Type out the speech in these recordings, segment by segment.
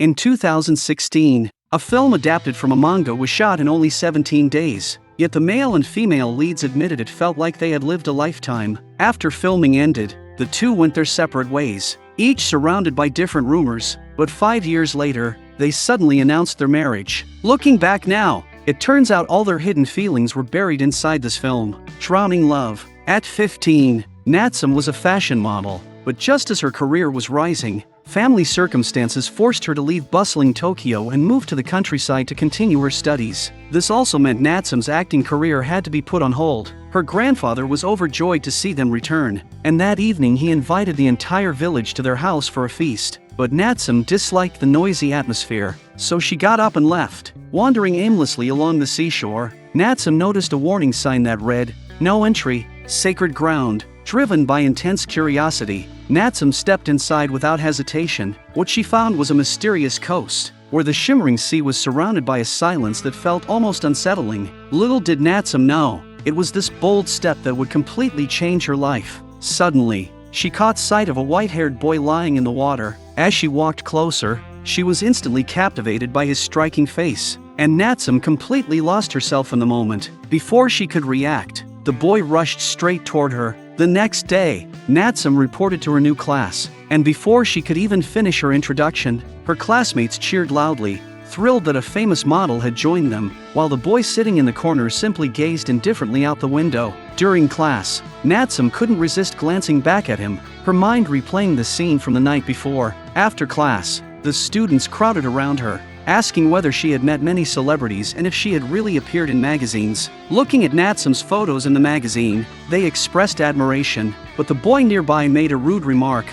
In 2016, a film adapted from a manga was shot in only 17 days, yet the male and female leads admitted it felt like they had lived a lifetime. After filming ended, the two went their separate ways, each surrounded by different rumors, but 5 years later, they suddenly announced their marriage. Looking back now, it turns out all their hidden feelings were buried inside this film. Drowning love. At 15, Natsume was a fashion model, but just as her career was rising, family circumstances forced her to leave bustling Tokyo and move to the countryside to continue her studies. This also meant Natsume's acting career had to be put on hold. Her grandfather was overjoyed to see them return, and that evening he invited the entire village to their house for a feast. But Natsume disliked the noisy atmosphere, so she got up and left. Wandering aimlessly along the seashore, Natsume noticed a warning sign that read, "No entry, sacred ground." Driven by intense curiosity, Natsume stepped inside without hesitation. What she found was a mysterious coast, where the shimmering sea was surrounded by a silence that felt almost unsettling. Little did Natsume know, it was this bold step that would completely change her life. Suddenly, she caught sight of a white-haired boy lying in the water. As she walked closer, she was instantly captivated by his striking face, and Natsume completely lost herself in the moment. Before she could react, the boy rushed straight toward her. The next day, Natsume reported to her new class, and before she could even finish her introduction, her classmates cheered loudly, thrilled that a famous model had joined them, while the boy sitting in the corner simply gazed indifferently out the window. During class, Natsume couldn't resist glancing back at him, her mind replaying the scene from the night before. After class, the students crowded around her, asking whether she had met many celebrities and if she had really appeared in magazines. Looking at Natsume's photos in the magazine, they expressed admiration, but the boy nearby made a rude remark.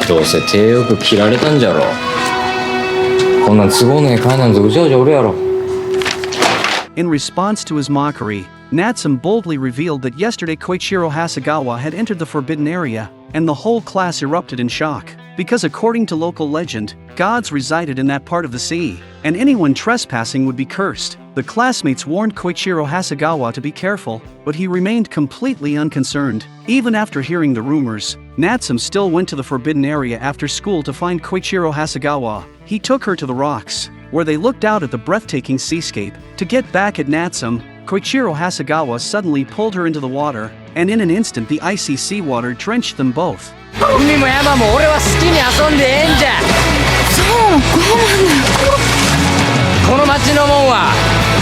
どうせ手よく切られたんじゃろ。こんなん都合のええ会なんぞうじゃうじゃおるやろ。In response to his mockery, Natsume boldly revealed that yesterday Koichiro Hasegawa had entered the forbidden area, and the whole class erupted in shock. Because according to local legend, gods resided in that part of the sea, and anyone trespassing would be cursed. The classmates warned Koichiro Hasegawa to be careful, but he remained completely unconcerned. Even after hearing the rumors, Natsume still went to the forbidden area after school to find Koichiro Hasegawa. He took her to the rocks, where they looked out at the breathtaking seascape. To get back at Natsume, Koichiro Hasegawa suddenly pulled her into the water, and in an instant the icy seawater drenched them both. 海も山も俺は好きに遊んでええんじゃ。そうこうなんだ。この町のもんは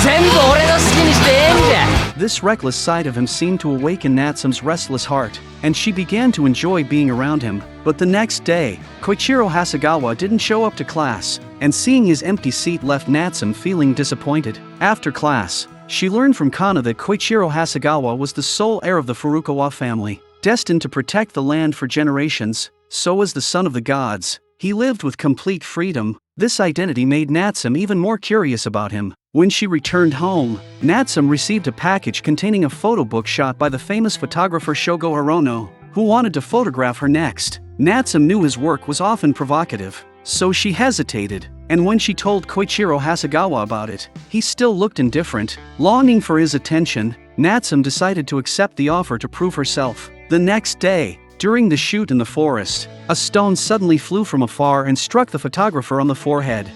全部俺の好きにしてええんじゃ。 This reckless side of him seemed to awaken Natsume's restless heart, and she began to enjoy being around him. But the next day, Koichiro Hasegawa didn't show up to class, and seeing his empty seat left Natsume feeling disappointed. After class, she learned from Kana that Koichiro Hasegawa was the sole heir of the Furukawa family, destined to protect the land for generations. So as the son of the gods, he lived with complete freedom. This identity made Natsume even more curious about him. When she returned home, Natsume received a package containing a photo book shot by the famous photographer Shogo Hirono, who wanted to photograph her next. Natsume knew his work was often provocative, so she hesitated, and when she told Koichiro Hasegawa about it, he still looked indifferent. Longing for his attention, Natsume decided to accept the offer to prove herself. The next day, during the shoot in the forest, a stone suddenly flew from afar and struck the photographer on the forehead.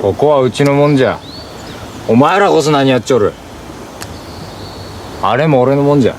ここはうちのもんじゃ。お前らこそ何やっちょる。あれも俺のもんじゃ。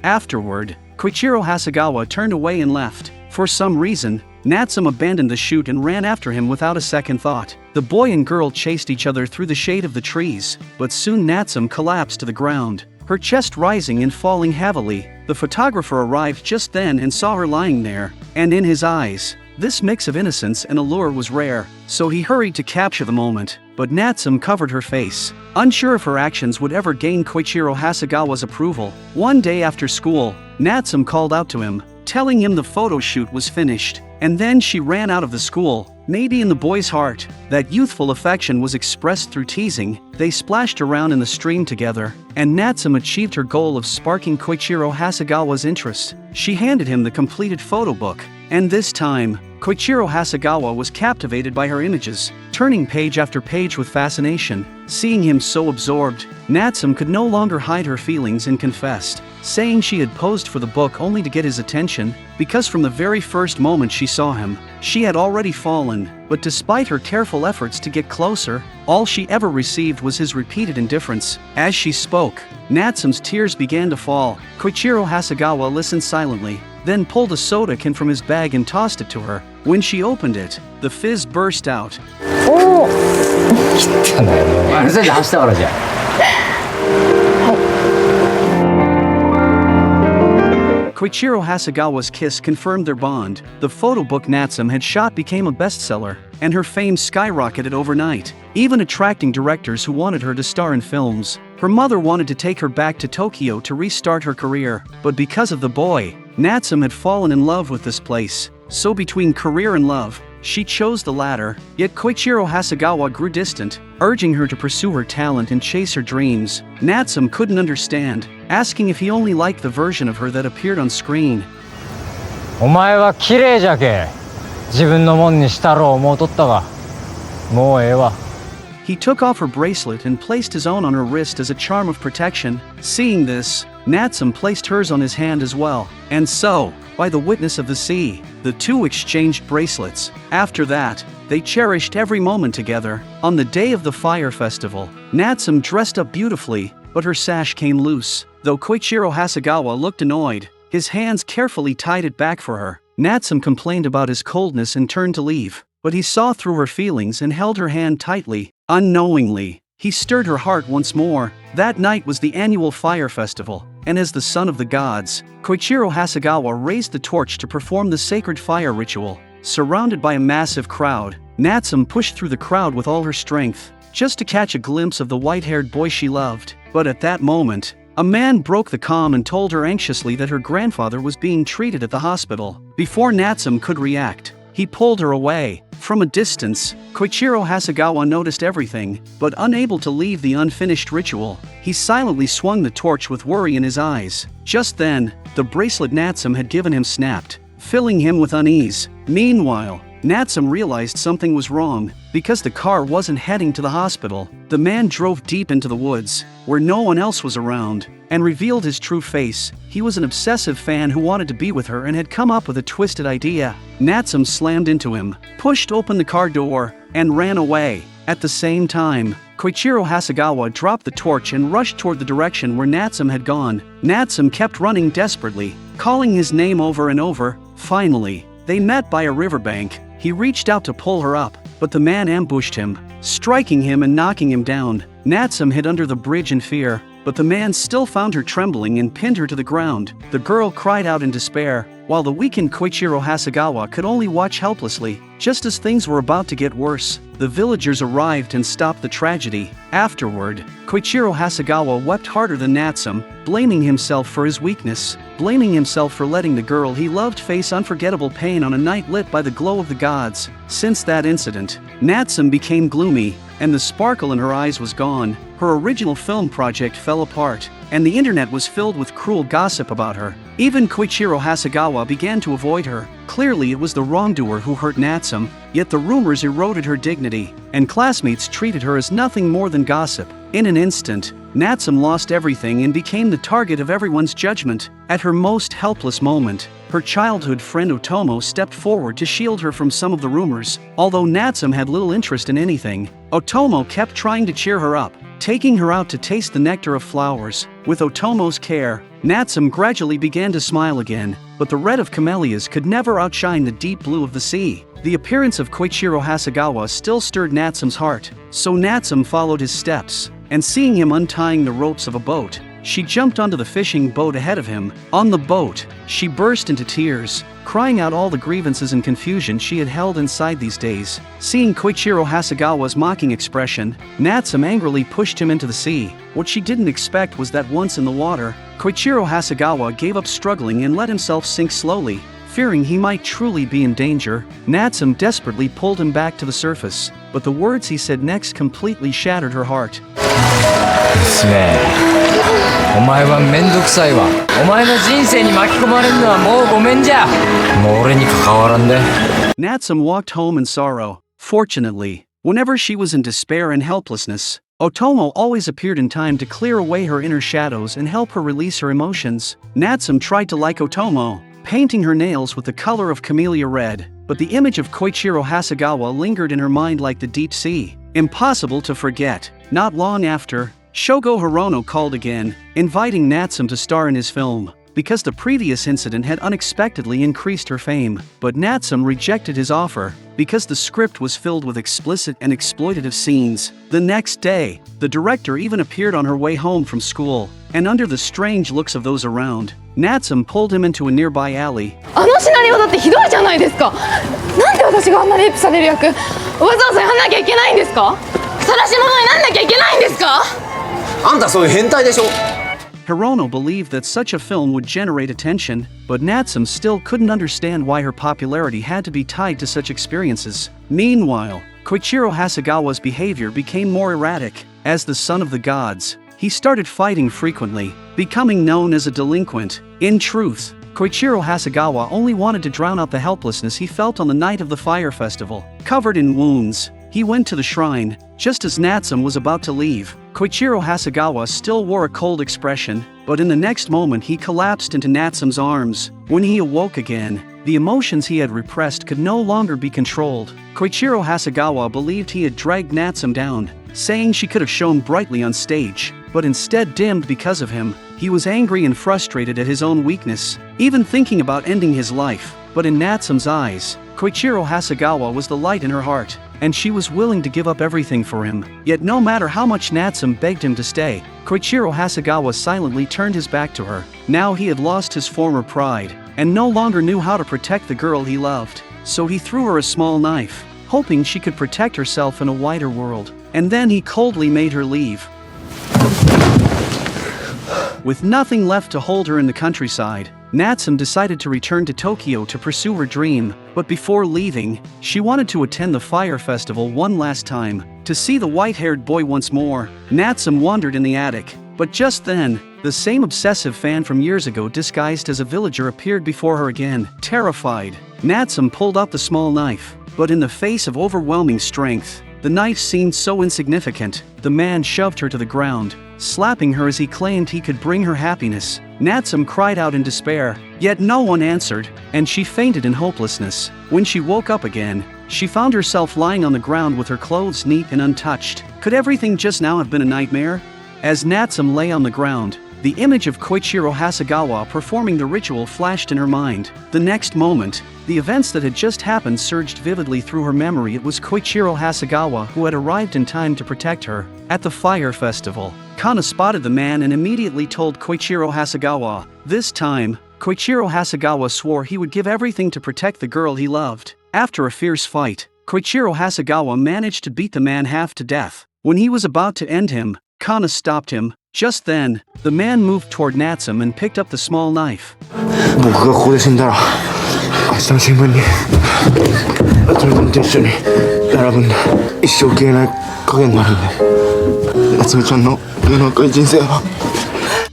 Afterward, Koichiro Hasegawa turned away and left. For some reason, Natsume abandoned the shoot and ran after him without a second thought. The boy and girl chased each other through the shade of the trees, but soon Natsume collapsed to the ground, her chest rising and falling heavily. The photographer arrived just then and saw her lying there, and in his eyes, this mix of innocence and allure was rare, so he hurried to capture the moment. But Natsume covered her face, unsure if her actions would ever gain Koichiro Hasegawa's approval. One day after school, Natsume called out to him, telling him the photo shoot was finished, and then she ran out of the school. Maybe in the boy's heart, that youthful affection was expressed through teasing. They splashed around in the stream together, and Natsume achieved her goal of sparking Koichiro Hasegawa's interest. She handed him the completed photo book, and this time, Koichiro Hasegawa was captivated by her images, turning page after page with fascination. Seeing him so absorbed, Natsume could no longer hide her feelings and confessed, saying she had posed for the book only to get his attention, because from the very first moment she saw him, She had already fallen, but despite her careful efforts to get closer, all she ever received was his repeated indifference. As she spoke, Natsume's tears began to fall. Koichiro Hasegawa listened silently, then pulled a soda can from his bag and tossed it to her. When she opened it, the fizz burst out. あれそれで走ったからじゃん。 Koichiro Hasegawa's kiss confirmed their bond. The photo book Natsume had shot became a bestseller, and her fame skyrocketed overnight, even attracting directors who wanted her to star in films. Her mother wanted to take her back to Tokyo to restart her career, but because of the boy, Natsume had fallen in love with this place. So between career and love, she chose the latter. Yet Koichiro Hasegawa grew distant, urging her to pursue her talent and chase her dreams. Natsume couldn't understand, asking if he only liked the version of her that appeared on screen. お前は綺麗じゃけ。自分のもんにしたろう思うとったが、もうええわ。 He took off her bracelet and placed his own on her wrist as a charm of protection. Seeing this, Natsume placed hers on his hand as well. And so, by the witness of the sea, the two exchanged bracelets. After that, they cherished every moment together. On the day of the fire festival, Natsume dressed up beautifully, but her sash came loose. Though Koichiro Hasegawa looked annoyed, his hands carefully tied it back for her. Natsume complained about his coldness and turned to leave, but he saw through her feelings and held her hand tightly. Unknowingly, he stirred her heart once more. That night was the annual fire festival, and as the son of the gods, Koichiro Hasegawa raised the torch to perform the sacred fire ritual. Surrounded by a massive crowd, Natsume pushed through the crowd with all her strength, just to catch a glimpse of the white-haired boy she loved. But at that moment, a man broke the calm and told her anxiously that her grandfather was being treated at the hospital. Before Natsume could react, he pulled her away. From a distance, Koichiro Hasegawa noticed everything, but unable to leave the unfinished ritual, he silently swung the torch with worry in his eyes. Just then, the bracelet Natsume had given him snapped, filling him with unease. Meanwhile, Natsume realized something was wrong. Because the car wasn't heading to the hospital, the man drove deep into the woods, where no one else was around, and revealed his true face. He was an obsessive fan who wanted to be with her and had come up with a twisted idea. Natsume slammed into him, pushed open the car door, and ran away. At the same time, Koichiro Hasegawa dropped the torch and rushed toward the direction where Natsume had gone. Natsume kept running desperately, calling his name over and over. Finally, they met by a riverbank. He reached out to pull her up, but the man ambushed him, striking him and knocking him down. Natsume hid under the bridge in fear, but the man still found her trembling and pinned her to the ground. The girl cried out in despair, while the weakened Koichiro Hasegawa could only watch helplessly. Just as things were about to get worse, the villagers arrived and stopped the tragedy. Afterward, Koichiro Hasegawa wept harder than Natsume, blaming himself for his weakness, blaming himself for letting the girl he loved face unforgettable pain on a night lit by the glow of the gods. Since that incident, Natsume became gloomy, and the sparkle in her eyes was gone. Her original film project fell apart, and the internet was filled with cruel gossip about her. Even Koichiro Hasegawa began to avoid her. Clearly it was the wrongdoer who hurt Natsume, yet the rumors eroded her dignity, and classmates treated her as nothing more than gossip. In an instant, Natsume lost everything and became the target of everyone's judgment. At her most helpless moment, her childhood friend Otomo stepped forward to shield her from some of the rumors. Although Natsume had little interest in anything, Otomo kept trying to cheer her up, taking her out to taste the nectar of flowers. With Otomo's care, Natsume gradually began to smile again, but the red of camellias could never outshine the deep blue of the sea. The appearance of Koichiro Hasegawa still stirred Natsume's heart, so Natsume followed his steps, and seeing him untying the ropes of a boat, she jumped onto the fishing boat ahead of him. On the boat, she burst into tears, crying out all the grievances and confusion she had held inside these days. Seeing Koichiro Hasegawa's mocking expression, Natsume angrily pushed him into the sea. What she didn't expect was that once in the water, Koichiro Hasegawa gave up struggling and let himself sink slowly. Fearing he might truly be in danger, Natsume desperately pulled him back to the surface, but the words he said next completely shattered her heart. 娘、お前はめんどくさいわ。お前の人生に巻き込まれるのはもうごめんじゃ。もう俺に関わらんで。Natsume walked home in sorrow. Fortunately, whenever she was in despair and helplessness, Otomo always appeared in time to clear away her inner shadows and help her release her emotions. Natsume tried to like Otomo, painting her nails with the color of camellia red, but the image of Koichiro Hasegawa lingered in her mind like the deep sea. Impossible to forget. Not long after, Shogo Hirono called again, inviting Natsume to star in his film, because the previous incident had unexpectedly increased her fame. But Natsume rejected his offer, because the script was filled with explicit and exploitative scenes. The next day, the director even appeared on her way home from school, and under the strange looks of those around, Natsume pulled him into a nearby alley. あのシナリオだってひどいじゃないですか。なんで私があんなレイプされる役わざわざやんなきゃいけないんですか。晒し者になんなきゃいけないんですか。あんたそういう変態でしょ。 Hirono believed that such a film would generate attention, but Natsume still couldn't understand why her popularity had to be tied to such experiences. Meanwhile, Koichiro Hasegawa's behavior became more erratic. As the son of the gods, he started fighting frequently, becoming known as a delinquent. In truth, Koichiro Hasegawa only wanted to drown out the helplessness he felt on the night of the fire festival. Covered in wounds, he went to the shrine. Just as Natsume was about to leave, Koichiro Hasegawa still wore a cold expression, but in the next moment he collapsed into Natsume's arms. When he awoke again, the emotions he had repressed could no longer be controlled. Koichiro Hasegawa believed he had dragged Natsume down, saying she could have shone brightly on stage, but instead dimmed because of him. He was angry and frustrated at his own weakness, even thinking about ending his life. But in Natsume's eyes, Koichiro Hasegawa was the light in her heart, and she was willing to give up everything for him. Yet no matter how much Natsume begged him to stay, Koichiro Hasegawa silently turned his back to her. Now he had lost his former pride, and no longer knew how to protect the girl he loved. So he threw her a small knife, hoping she could protect herself in a wider world. And then he coldly made her leave. With nothing left to hold her in the countryside, Natsume decided to return to Tokyo to pursue her dream, but before leaving, she wanted to attend the fire festival one last time, to see the white-haired boy once more. Natsume wandered in the attic, but just then, the same obsessive fan from years ago disguised as a villager appeared before her again. Terrified, Natsume pulled out the small knife, but in the face of overwhelming strength, the knife seemed so insignificant. The man shoved her to the ground, slapping her as he claimed he could bring her happiness. Natsume cried out in despair, yet no one answered, and she fainted in hopelessness. When she woke up again, she found herself lying on the ground with her clothes neat and untouched. Could everything just now have been a nightmare? As Natsume lay on the ground, the image of Koichiro Hasegawa performing the ritual flashed in her mind. The next moment, the events that had just happened surged vividly through her memory. It was Koichiro Hasegawa who had arrived in time to protect her. At the fire festival, Kana spotted the man and immediately told Koichiro Hasegawa. This time, Koichiro Hasegawa swore he would give everything to protect the girl he loved. After a fierce fight, Koichiro Hasegawa managed to beat the man half to death. When he was about to end him, Kana stopped him. Just then, the man moved toward Natsume and picked up the small knife. 僕がここで死んだら明日の新聞につみちゃんと一緒に並ぶんで一生消えない影になるんで夏美ちゃんの世の赤い人生は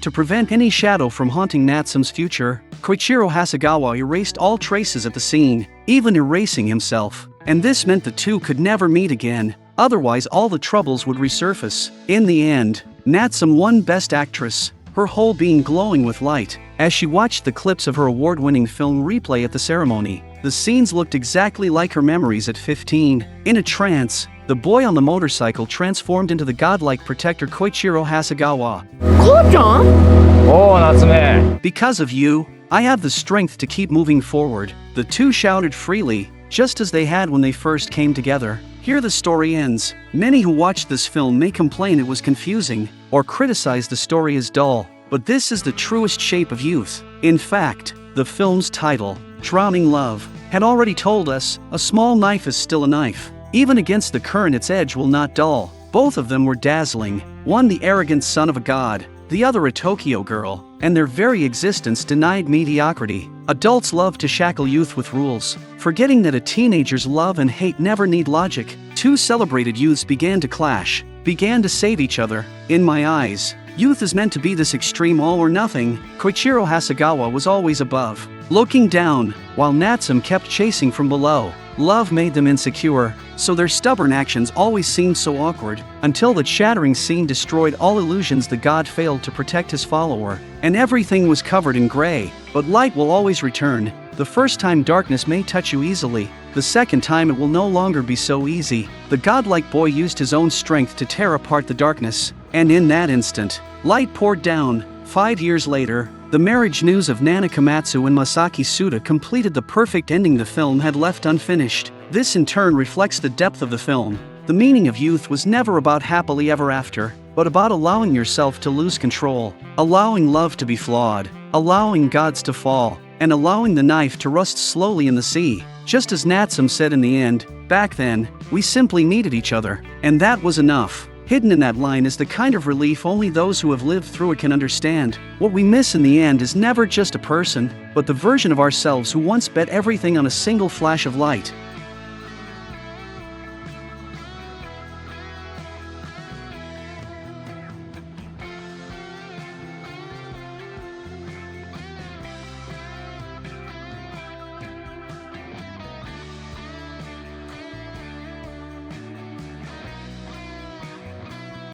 To prevent any shadow from haunting Natsume's future, Koichiro Hasegawa erased all traces at the scene, even erasing himself. And this meant the two could never meet again. Otherwise all the troubles would resurface. In the end, Natsume won Best Actress, her whole being glowing with light. As she watched the clips of her award-winning film replay at the ceremony, the scenes looked exactly like her memories at 15. In a trance, the boy on the motorcycle transformed into the godlike protector Koichiro Hasegawa. 母ちゃん。おう夏目。 Because of you, I have the strength to keep moving forward. The two shouted freely, just as they had when they first came together. Here the story ends. Many who watched this film may complain it was confusing, or criticize the story as dull, but this is the truest shape of youth. In fact, the film's title, Drowning Love, had already told us, a small knife is still a knife. Even against the current its edge will not dull. Both of them were dazzling, one the arrogant son of a god, the other a Tokyo girl, and their very existence denied mediocrity. Adults love to shackle youth with rules, forgetting that a teenager's love and hate never need logic. Two celebrated youths began to clash, began to save each other. In my eyes, youth is meant to be this extreme all or nothing. Koichiro Hasegawa was always above, looking down, while Natsume kept chasing from below. Love made them insecure, so their stubborn actions always seemed so awkward, until the shattering scene destroyed all illusions. The god failed to protect his follower, and everything was covered in gray. But light will always return. The first time darkness may touch you easily, the second time it will no longer be so easy. The godlike boy used his own strength to tear apart the darkness, and in that instant, light poured down. 5 years later, the marriage news of Nana Komatsu and Masaki Suda completed the perfect ending the film had left unfinished. This in turn reflects the depth of the film. The meaning of youth was never about happily ever after, but about allowing yourself to lose control, allowing love to be flawed, allowing gods to fall, and allowing the knife to rust slowly in the sea. Just as Natsume said in the end, back then, we simply needed each other, and that was enough. Hidden in that line is the kind of relief only those who have lived through it can understand. What we miss in the end is never just a person, but the version of ourselves who once bet everything on a single flash of light.